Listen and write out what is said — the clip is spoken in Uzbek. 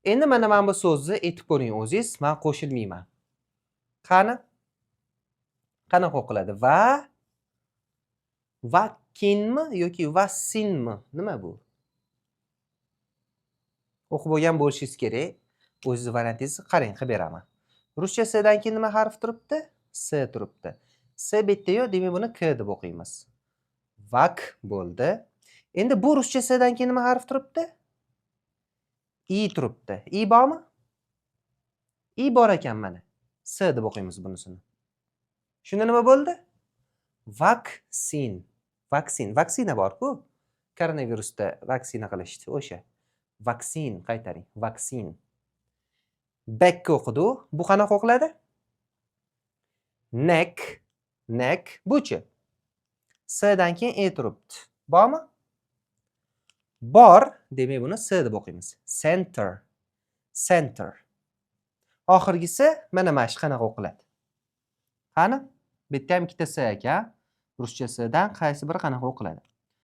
Endi mana bu so'zni aytib ko'ring o'zingiz, men qo'shilmayman. Qani? Qanaqa o'qiladi? Vakinmi yoki vassinmi? Nima bu? O'qib bo'lgan bo'lishingiz kerak. O'zingiz variantingizni qarang, qilib beraman. Ruscha s'dan keyin nima harf turibdi? S turibdi. S bitta yo'q, demak buni K deb o'qiymiz. Vak bo'ldi. Endi bu ruscha s'dan keyin nima harf turibdi? I turibdi. I bormi? I bor ekan mana. S deb o'qiymiz bunisini. Shunda nima bo'ldi? Vaksin. Vaksin. Vaksina bor-ku. Koronavirusda vaksina qilishdi o'sha. Vaksin qaytaring. Vaksin. Bekka o'qidi u. Bu qanaqa o'qiladi? Nek. Nek. Buchi. S'dan keyin E turibdi. Bormi? Bor. Demak buni S deb o'qiymiz. Center. Center. Oxirgisi mana mana shu qanaqa o'qiladi? Qani? Bitta ham ikkita S ekan. Ruscha s'dan qaysi biri qanaqa o'qiladi?